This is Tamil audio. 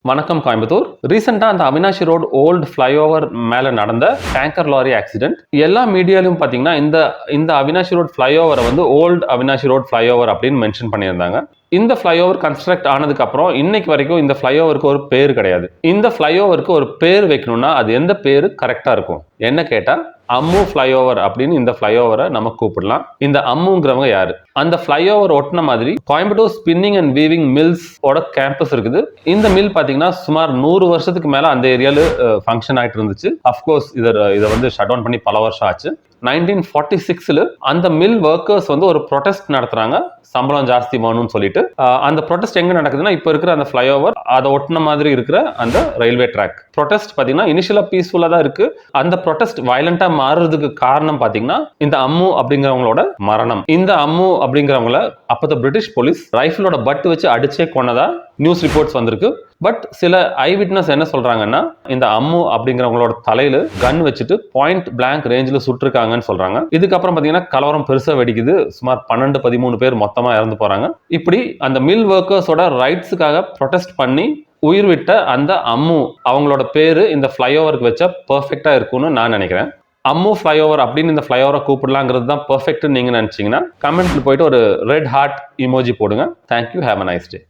வணக்கம் கோயம்புத்தூர். ரீசெண்டா அந்த அவினாஷி ரோட் ஓல்டு ஃபிளைஓவர் மேல நடந்த டேங்கர் லாரி ஆக்சிடென்ட் எல்லா மீடியாலையும் பாத்தீங்கன்னா இந்த அவினாஷி ரோட் ஃபிளைஓவரை வந்து ஓல்டு அவினாஷி ரோட் ஃபிளைஓவர் அப்படின்னு மென்ஷன் பண்ணியிருந்தாங்க. இந்த ஃபிளைஓவர் கன்ஸ்ட்ரக்ட் ஆனதுக்கு அப்புறம் இன்னைக்கு வரைக்கும் இந்த ஃபிளைஓவருக்கு ஒரு பேர் கிடையாது. இந்த ஃபிளைஓவருக்கு ஒரு பேர் வைக்கணும்னா அது எந்த பேரு கரெக்டா இருக்கும்? என்ன கேட்டா அம்மு ஃபிளைஓவர் அப்படின்னு இந்த ஃபிளைஓவரை நம்ம கூப்பிடலாம். இந்த அம்முங்கிறவங்க யாரு? அந்த ஃபிளைஓவர் ஒட்டின மாதிரி Coimbatore spinning and weaving mills ஓட கேம்பஸ் இருக்குது. இந்த மில் பாத்தீங்கன்னா சுமார் 100 வருஷத்துக்கு மேல அந்த ஏரியால ஃபங்க்ஷன் ஆயிட்டு இருந்துச்சு. அப்கோர்ஸ் இதை வந்து ஷட் டவுன் பண்ணி பல வருஷம் ஆச்சு. 1946 அந்த மில் ஒர்க்கர்ஸ் வந்து ஒரு ப்ரொடெஸ்ட் நடத்துறாங்க, சம்பளம் ஜாஸ்தி வேணும்னு சொல்லிட்டு. அந்த ப்ரொடெஸ்ட் எங்க நடக்குதுன்னா இப்ப இருக்கிற அந்த ஃபிளைஓவர் அதை ஒட்டின மாதிரி இருக்கிற அந்த ரயில்வே ட்ராக். ப்ரொடெஸ்ட் பாத்தீங்கன்னா இனிஷியலா பீஸ்ஃபுல்லா தான் இருக்கு. அந்த ப்ரொடெஸ்ட் வயலண்டா மாறுறதுக்கு காரணம் பாத்தீங்கன்னா இந்த அம்மு அப்படிங்கிறவங்களோட மரணம். இந்த அம்மு அப்படிங்கிறவங்கள அப்போ பிரிட்டிஷ் போலீஸ் ரைஃபிளோட பட் வச்சு அடிச்சே கொன்னதா நியூஸ் ரிப்போர்ட்ஸ் வந்திருக்கு. பட் சில ஐ விட்னஸ் என்ன சொல்றாங்கன்னா இந்த அம்மு அப்படிங்கிறவங்களோட தலையில கன் வச்சுட்டு பாயிண்ட் பிளாங்க் ரேஞ்சில் சுட்டிருக்காங்கன்னு சொல்றாங்க. இதுக்கப்புறம் பாத்தீங்கன்னா கலவரம் பெருசா வெடிக்குது. சுமார் 12-13 பேர் மொத்தமா இறந்து போறாங்க. இப்படி அந்த மில் ஒர்க்கர்ஸோட ரைட்ஸுக்காக ப்ரொடெஸ்ட் பண்ணி உயிர் விட்ட அந்த அம்மு அவங்களோட பேரு இந்த ஃபிளைஓவருக்கு வச்சா பெர்ஃபெக்டா இருக்கும்னு நான் நினைக்கிறேன். அம்மு ஃபிளைஓவர் அப்படின்னு இந்த ஃபிளைஓவரை கூப்பிடலாங்கிறது தான் பெர்ஃபெக்ட்னு நீங்க நினைச்சீங்கன்னா கமெண்ட்ல போயிட்டு ஒரு ரெட் ஹார்ட் இமோஜி போடுங்க. Thank you, have a nice day.